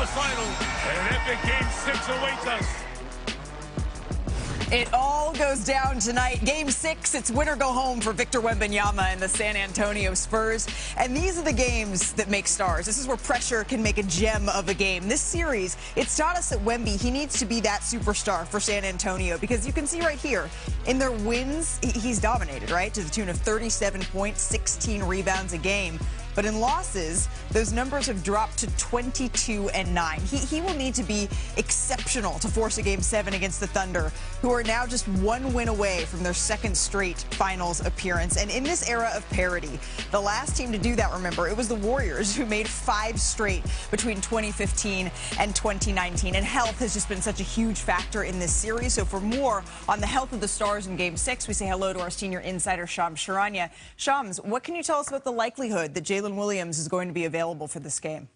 final, and an epic Game 6 awaits us. It all goes down tonight. Game 6, it's win or go home for Victor Wembanyama and the San Antonio Spurs. And these are the games that make stars. This is where pressure can make a gem of a game. This series, it's taught us that Wemby, he needs to be that superstar for San Antonio, because you can see right here, in their wins, he's dominated, right? To the tune of 37 points, 16 rebounds a game. But in losses, those numbers have dropped to 22 and 9. He will need to be exceptional to force a Game 7 against the Thunder, who are now just one win away from their second straight finals appearance. And in this era of parity, the last team to do that, remember, it was the Warriors, who made 5 straight between 2015 and 2019. And health has just been such a huge factor in this series. So for more on the health of the Stars in Game 6, we say hello to our senior insider, Shams Charania. Shams, what can you tell us about the likelihood that Jalen Williams is going to be available for this game?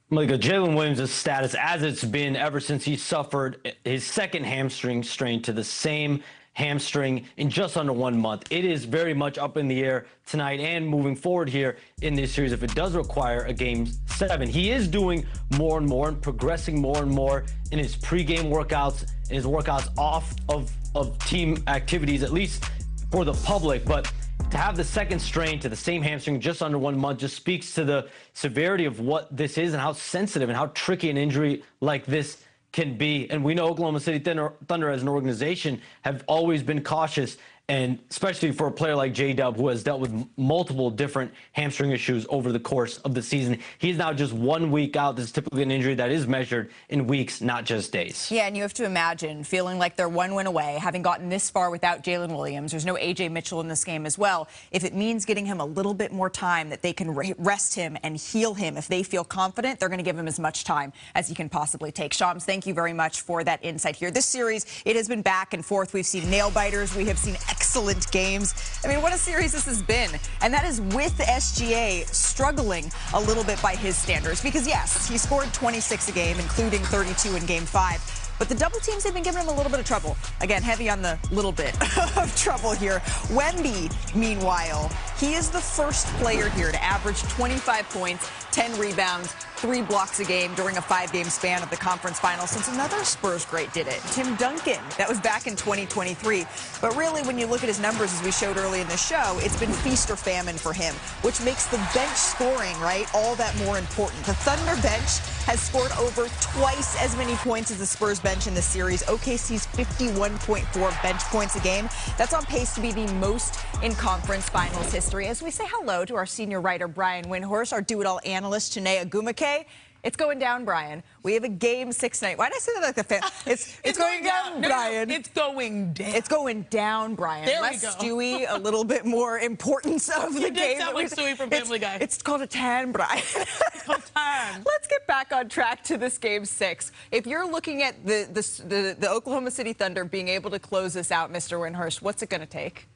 Malika, Jalen Williams' status, as it's been ever since he suffered his second hamstring strain to the same hamstring in just under 1 month. It is very much up in the air tonight and moving forward here in this series if it does require a Game 7. He is doing more and more and progressing more and more in his pregame workouts and his workouts off of team activities, at least for the public. But to have the second strain to the same hamstring just under 1 month just speaks to the severity of what this is and how sensitive and how tricky an injury like this can be. And we know Oklahoma City Thunder as an organization have always been cautious, and especially for a player like J-Dub, who has dealt with multiple different hamstring issues over the course of the season. He's now just 1 week out. This is typically an injury that is measured in weeks, not just days. Yeah, and you have to imagine feeling like they're one win away, having gotten this far without Jalen Williams. There's no A.J. Mitchell in this game as well. If it means getting him a little bit more time, that they can rest him and heal him, if they feel confident, they're going to give him as much time as he can possibly take. Shams, thank you very much for that insight here. This series, it has been back and forth. We've seen nail-biters. We have seen excellent games. I mean, what a series this has been. And that is with SGA struggling a little bit by his standards. Because, yes, he scored 26 a game, including 32 in Game 5. But the double teams have been giving him a little bit of trouble. Again, heavy on the little bit of trouble here. Wemby, meanwhile, he is the first player here to average 25 points, 10 rebounds, 3 blocks a game during a 5-game span of the conference finals since another Spurs great did it, Tim Duncan. That was back in 2023. But really, when you look at his numbers, as we showed early in the show, it's been feast or famine for him, which makes the bench scoring, right, all that more important. The Thunder bench has scored over twice as many points as the Spurs bench in this series. OKC's 51.4 bench points a game. That's on pace to be the most in conference finals history. As we say hello to our senior writer, Brian Windhorst, our do-it-all analyst, Chinea Agumake. It's going down, Brian. We have a Game 6 night. Why did I say that like a fan? It's going down, Brian. No, it's going down. It's going down, Brian. There Less we go. Stewie, a little bit more importance of the You game. did sound like Stewie from Family Guy. It's called a tan, Brian. It's called tan. Let's get back on track to this Game 6. If you're looking at the Oklahoma City Thunder being able to close this out, Mr. Windhorst, what's it going to take?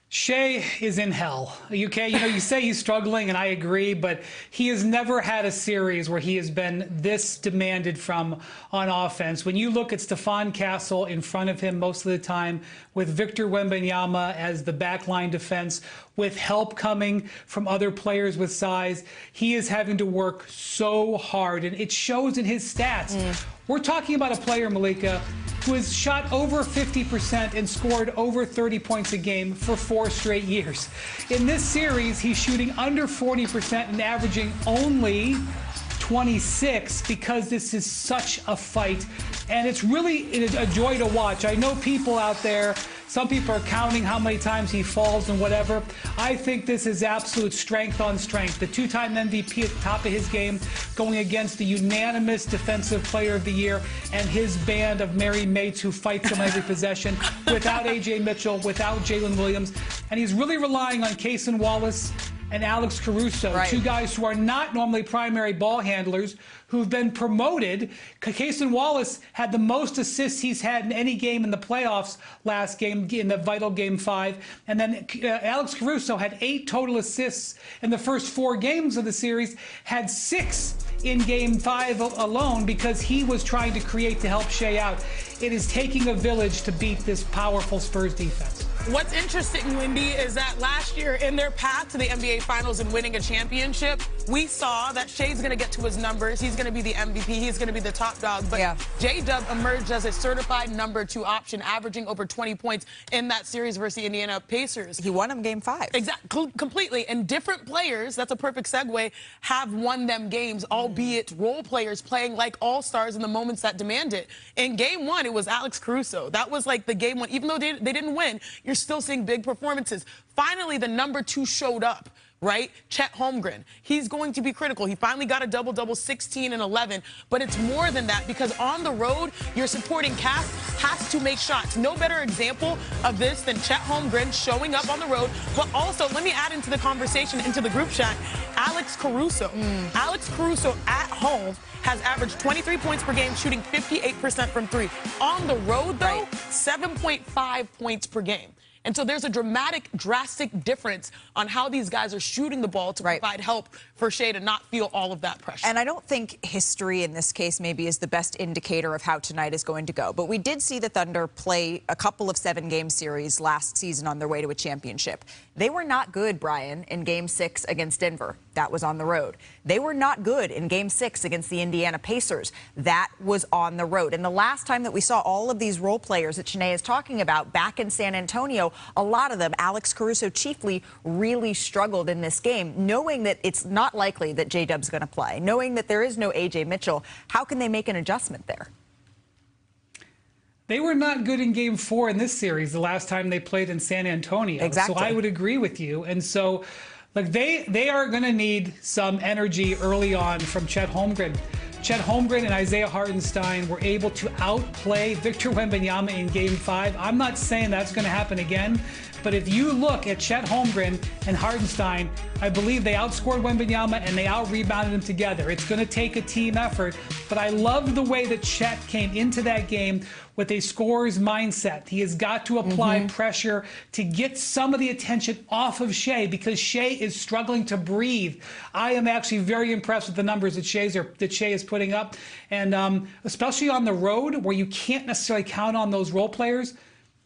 Shea is in hell. You say he's struggling, and I agree, but he has never had a series where he has been this demanded from on offense. When you look at Stephon Castle in front of him most of the time, with Victor Wembanyama as the backline defense, with help coming from other players with size, he is having to work so hard, and it shows in his stats. We're talking about a player, Malika, who has shot over 50% and scored over 30 points a game for 4 straight years. In this series, he's shooting under 40% and averaging only 26 because this is such a fight. And it's really a joy to watch. I know people out there, some people are counting how many times he falls and whatever. I think this is absolute strength on strength. The 2-time MVP at the top of his game going against the unanimous Defensive Player of the Year and his band of merry mates who fights him every possession without A.J. Mitchell, without Jalen Williams. And he's really relying on Cason Wallace and Alex Caruso, right. 2 guys who are not normally primary ball handlers, who've been promoted. Cason Wallace had the most assists he's had in any game in the playoffs last game, in the vital Game 5. And then Alex Caruso had 8 total assists in the first 4 games of the series, had 6 in Game 5 alone because he was trying to create to help Shea out. It is taking a village to beat this powerful Spurs defense. What's interesting, Wendy, is that last year in their path to the NBA Finals and winning a championship, we saw that Shea's going to get to his numbers. He's going to be the MVP. He's going to be the top dog. But J-Dub emerged as a certified #2 option, averaging over 20 points in that series versus the Indiana Pacers. He won him game 5. Exactly, completely. And different players, that's a perfect segue, have won them games, albeit role players playing like all-stars in the moments that demand it. In game 1, it was Alex Caruso. That was like the game 1. Even though they didn't win, you're still seeing big performances. Finally, the #2 showed up. Right? Chet Holmgren. He's going to be critical. He finally got a double-double, 16 and 11. But it's more than that, because on the road, your supporting cast has to make shots. No better example of this than Chet Holmgren showing up on the road. But also, let me add into the conversation, into the group chat, Alex Caruso. Alex Caruso at home has averaged 23 points per game, shooting 58% from 3. On the road, though, 7.5 points per game. And so there's a drastic difference on how these guys are shooting the ball to provide help for Shea to not feel all of that pressure. And I don't think history in this case maybe is the best indicator of how tonight is going to go. But we did see the Thunder play a couple of 7-game series last season on their way to a championship. They were not good, Brian, in Game 6 against Denver. That was on the road. They were not good in Game 6 against the Indiana Pacers. That was on the road. And the last time that we saw all of these role players that Shanae is talking about back in San Antonio, a lot of them, Alex Caruso chiefly, really struggled in this game, knowing that it's not likely that J-Dub's going to play, knowing that there is no A.J. Mitchell. How can they make an adjustment there? They were not good in Game 4 in this series, the last time they played in San Antonio. Exactly. So I would agree with you. And so, like, they are going to need some energy early on from Chet Holmgren. Chet Holmgren and Isaiah Hartenstein were able to outplay Victor Wembanyama in Game 5. I'm not saying that's going to happen again, but if you look at Chet Holmgren and Hartenstein, I believe they outscored Wembanyama and they out-rebounded him together. It's going to take a team effort, but I love the way that Chet came into that game with a scorer's mindset. He has got to apply pressure to get some of the attention off of Shea, because Shea is struggling to breathe. I am actually very impressed with the numbers that Shea is putting up, and especially on the road where you can't necessarily count on those role players.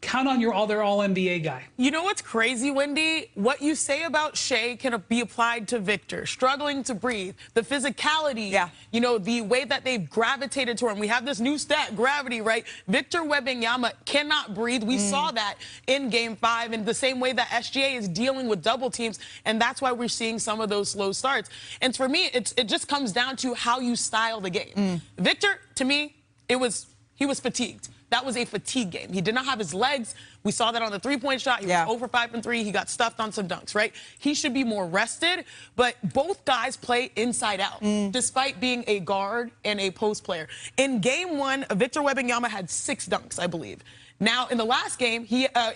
Count on your other All-NBA guy. You know what's crazy, Wendy? What you say about Shea can be applied to Victor. Struggling to breathe. The physicality, you know, the way that they've gravitated to him. We have this new stat, gravity, right? Victor Wembanyama cannot breathe. We saw that in Game 5 in the same way that SGA is dealing with double teams, and that's why we're seeing some of those slow starts. And for me, it just comes down to how you style the game. Victor, to me, he was fatigued. That was a fatigue game. He did not have his legs. We saw that on the three-point shot. He was 0 for 5 from 3. He got stuffed on some dunks, right? He should be more rested, but both guys play inside out, despite being a guard and a post player. In Game 1, Victor Wembanyama had 6 dunks, I believe. Now, in the last game,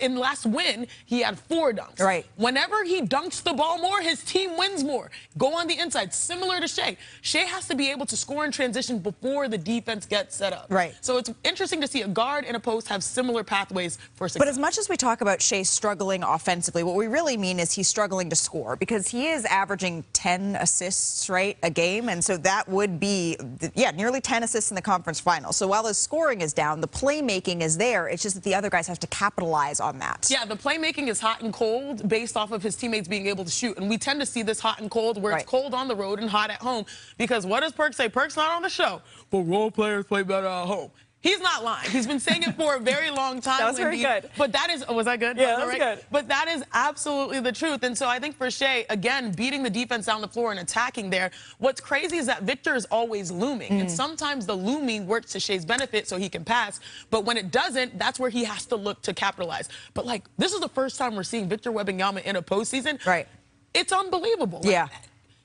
in the last win, he had 4 dunks. Right. Whenever he dunks the ball more, his team wins more. Go on the inside, similar to Shea. Shea has to be able to score in transition before the defense gets set up. Right. So it's interesting to see a guard and a post have similar pathways for success. But as much as we talk about Shea struggling offensively, what we really mean is he's struggling to score, because he is averaging 10 assists, right, a game. And so that would be, nearly 10 assists in the conference finals. So while his scoring is down, the playmaking is there. It's just that the other guys have to capitalize on that. Yeah, the playmaking is hot and cold based off of his teammates being able to shoot. And we tend to see this hot and cold where it's cold on the road and hot at home. Because what does Perk say? Perk's not on the show, but role players play better at home. He's not lying. He's been saying it for a very long time. That was very good. But that is, was that good? Yeah, that was good. But that is absolutely the truth. And so I think for Shea, again, beating the defense down the floor and attacking there, what's crazy is that Victor is always looming. And sometimes the looming works to Shea's benefit so he can pass. But when it doesn't, that's where he has to look to capitalize. But, like, this is the first time we're seeing Victor Wembanyama in a postseason. Right. It's unbelievable. Yeah.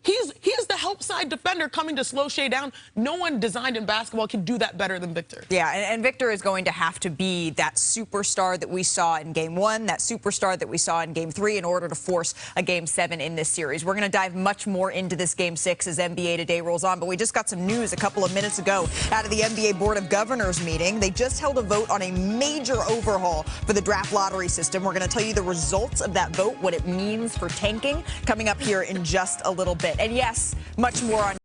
He's the help side defender coming to slow Shea down. No one designed in basketball can do that better than Victor. Yeah, and Victor is going to have to be that superstar that we saw in Game 1, that superstar that we saw in Game 3 in order to force a Game 7 in this series. We're going to dive much more into this Game 6 as NBA Today rolls on, but we just got some news a couple of minutes ago out of the NBA Board of Governors meeting. They just held a vote on a major overhaul for the draft lottery system. We're going to tell you the results of that vote, what it means for tanking, coming up here in just a little bit. And yes, much more on